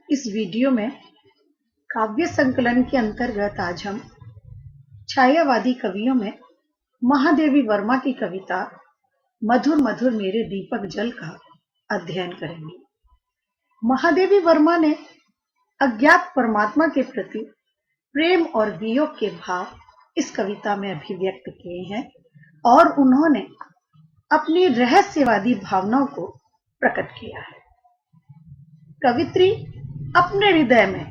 इस वीडियो में काव्य संकलन के अंतर्गत आज हम छायावादी कवियों में महादेवी वर्मा की कविता मधुर मधुर मेरे दीपक जल का अध्ययन करेंगे। महादेवी वर्मा ने अज्ञात परमात्मा के प्रति प्रेम और वियोग के भाव इस कविता में अभिव्यक्त किए हैं और उन्होंने अपनी रहस्यवादी भावनाओं को प्रकट किया है। कवित्री अपने हृदय में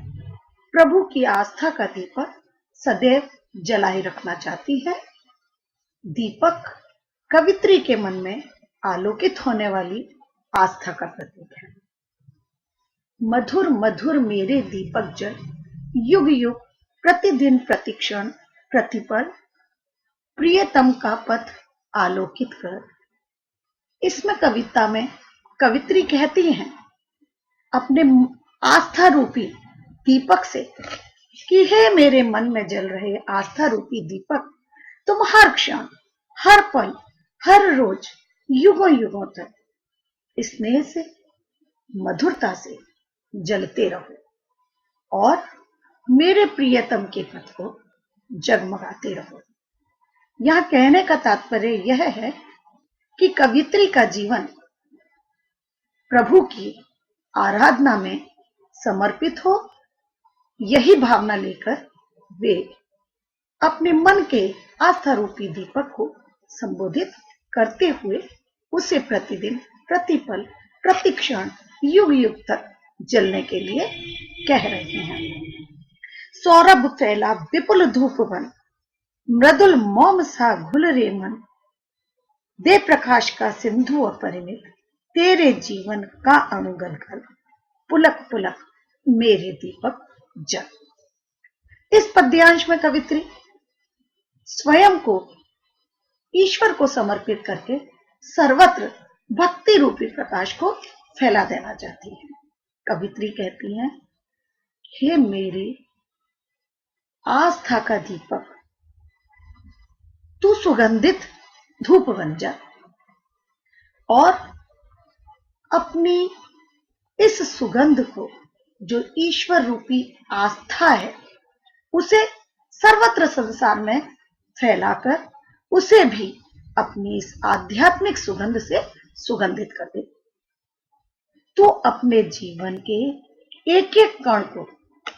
प्रभु की आस्था का दीपक सदैव जलाए रखना चाहती है। दीपक कवित्री के मन में आलोकित होने वाली आस्था का प्रतीक है। मधुर मधुर मेरे दीपक जल, युग युग प्रतिदिन प्रतिक्षण प्रतिपल, प्रियतम का पथ आलोकित कर। इसमें कविता में कवित्री कहती हैं अपने आस्था रूपी दीपक से कि हे मेरे मन में जल रहे आस्था रूपी दीपक, तुम हर क्षण, हर पल, हर रोज, युगों युगों तक स्नेह से, मधुरता से जलते रहो और मेरे प्रियतम के पथ को जगमगाते रहो। यह कहने का तात्पर्य यह है कि कवित्री का जीवन प्रभु की आराधना में समर्पित हो। यही भावना लेकर वे अपने मन के आस्था रूपी दीपक को संबोधित करते हुए उसे प्रतिदिन, प्रतिपल, प्रतिक्षण, युग युग तक जलने के लिए कह रहे हैं। सौरभ फैला विपुल धूप बन, मृदुल मोम सा घुल रे मन, दे प्रकाश का सिंधु अपरिमित, तेरे जीवन का अणुगल गल, पुलक पुलक मेरे दीपक जल। इस पद्यांश में कवित्री स्वयं को ईश्वर को समर्पित करके सर्वत्र भक्ति रूपी प्रकाश को फैला देना चाहती है। कवित्री कहती हैं, हे मेरी आस्था का दीपक, तू सुगंधित धूप बन जा और अपनी इस सुगंध को, जो ईश्वर रूपी आस्था है, उसे सर्वत्र संसार में फैलाकर उसे भी अपनी इस आध्यात्मिक सुगंध से सुगंधित कर दे। तो अपने जीवन के एक एक कण को,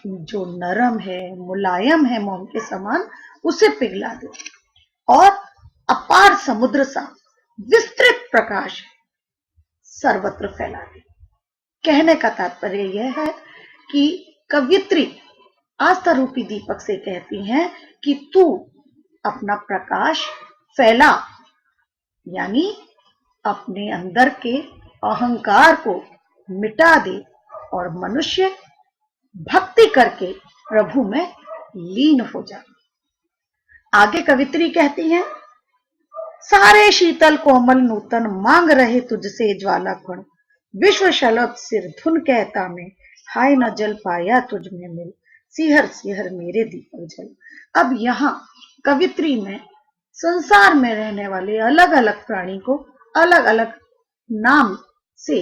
जो नरम है, मुलायम है मोम के समान, उसे पिघला दे और अपार समुद्र सा विस्तृत प्रकाश सर्वत्र फैला दे। कहने का तात्पर्य यह है कि कवित्री आस्था रूपी दीपक से कहती हैं कि तू अपना प्रकाश फैला, यानी अपने अंदर के अहंकार को मिटा दे और मनुष्य भक्ति करके प्रभु में लीन हो जा। आगे कवित्री कहती हैं, सारे शीतल कोमल नूतन मांग रहे तुझसे ज्वाला कण, विश्व शलभ सिर धुन कहता में, हाय न जल पाया तुझ में मिल, सिहर सिहर मेरे दीपक जल। अब यहाँ कवित्री में संसार में रहने वाले अलग अलग प्राणी को अलग अलग नाम से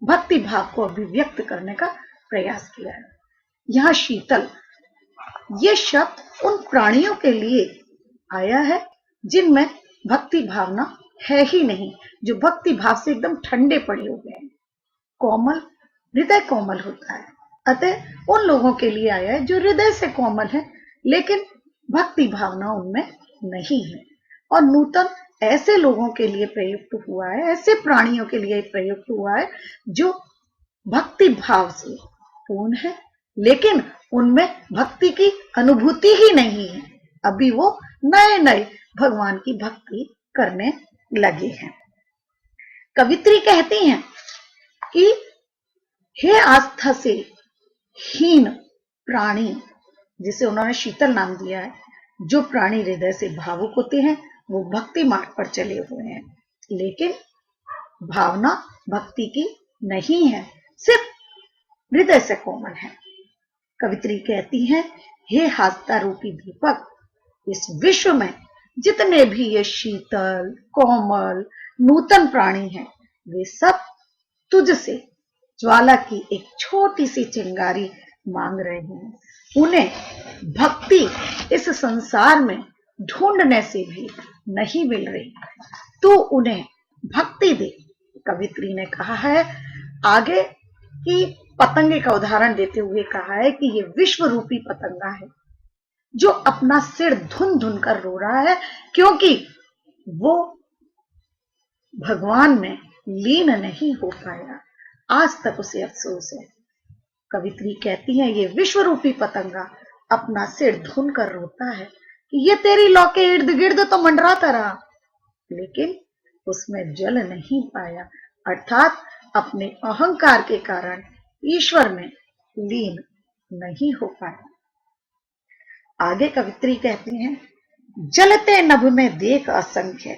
भक्ति भाव को अभिव्यक्त करने का प्रयास किया है। यहाँ शीतल, ये शब्द उन प्राणियों के लिए आया है जिनमें भक्ति भावना है ही नहीं, जो भक्ति भाव से एकदम ठंडे पड़े हुए हैं। कोमल, हृदय कोमल होता है, अतः उन लोगों के लिए आया है जो हृदय से कोमल है लेकिन भक्ति भावना उनमें नहीं है। और नूतन ऐसे लोगों के लिए प्रयुक्त हुआ है, ऐसे प्राणियों के लिए प्रयुक्त हुआ है जो भक्ति भाव से पूर्ण है लेकिन उनमें भक्ति की अनुभूति ही नहीं है। अभी वो नए नए भगवान की भक्ति करने लगे हैं। कवित्री कहती हैं कि हे आस्था से हीन प्राणी, जिसे उन्होंने शीतल नाम दिया है, जो प्राणी हृदय से भावुक होते हैं वो भक्ति मार्ग पर चले हुए हैं लेकिन भावना भक्ति की नहीं है, सिर्फ हृदय से कोमल है। कवित्री कहती हैं, हे आस्था रूपी दीपक, इस विश्व में जितने भी ये शीतल, कोमल, नूतन प्राणी हैं, वे सब तुझसे ज्वाला की एक छोटी सी चिंगारी मांग रहे हैं। उन्हें भक्ति इस संसार में ढूंढने से भी नहीं मिल रही, तो उन्हें भक्ति दे। कवित्री ने कहा है, आगे की पतंगे का उदाहरण देते हुए कहा है कि ये विश्व रूपी पतंगा है जो अपना सिर धुन धुन कर रो रहा है, क्योंकि वो भगवान में लीन नहीं हो पाया। आज तक उसे अफसोस है। कवित्री कहती है, ये विश्व रूपी पतंगा अपना सिर धुन कर रोता है कि ये तेरी लौ के इर्द गिर्द तो मंडराता रहा, लेकिन उसमें जल नहीं पाया, अर्थात अपने अहंकार के कारण ईश्वर में लीन नहीं हो पाया। आगे कवित्री कहती हैं, जलते नभ में देख असंख्य,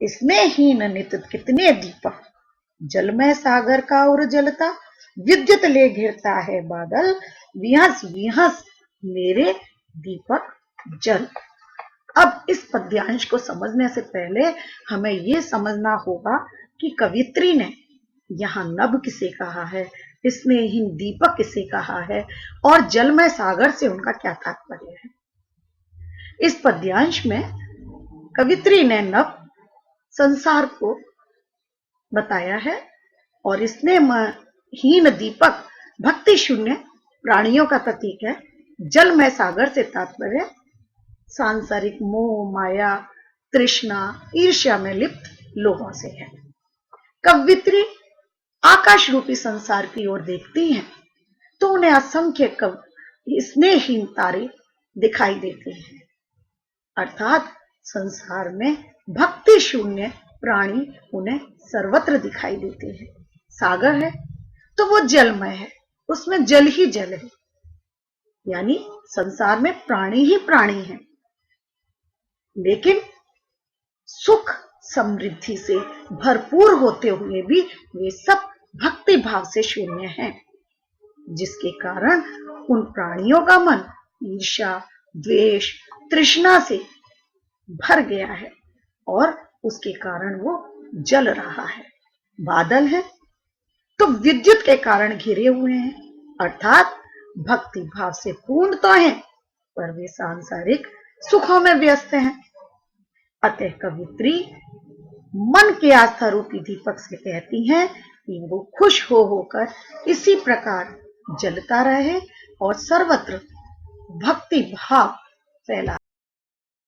इसमें हीन नित कितने दीपक, जल में सागर का और जलता, विद्युत ले घिरता है बादल, विहस विहस मेरे दीपक जल। अब इस पद्यांश को समझने से पहले हमें यह समझना होगा कि कवित्री ने यहाँ नभ किसे कहा है, इसमें ही दीपक किसे कहा है, और जल में सागर से उनका क्या तात्पर्य है। इस पद्यांश में कवित्री ने नभ संसार को बताया है और इसने हीन दीपक भक्ति शून्य प्राणियों का प्रतीक है। जल में सागर से तात्पर्य सांसारिक मोह माया तृष्णा ईर्ष्या में लिप्त लोगों से है। कवित्री आकाश रूपी संसार की ओर देखती हैं तो उन्हें असंख्य स्नेहहीन तारे दिखाई देते हैं, अर्थात संसार में भक्ति शून्य प्राणी उन्हें सर्वत्र दिखाई देते हैं। सागर है तो वो जलमय है, उसमें जल ही जल है, यानी संसार में प्राणी ही प्राणी है, लेकिन सुख समृद्धि से भरपूर होते हुए भी वे सब भक्ति भाव से शून्य हैं, जिसके कारण उन प्राणियों का मन ईर्ष्या द्वेष तृष्णा से भर गया है और उसके कारण वो जल रहा है। बादल है तो विद्युत के कारण घिरे हुए हैं, अर्थात भक्ति भाव से पूर्ण तो हैं पर वे सांसारिक सुखों में व्यस्त हैं। अतः कवित्री मन के आस्था रूपी दीपक से कहती हैं कि वो खुश हो होकर इसी प्रकार जलता रहे और सर्वत्र भक्ति भाव फैला।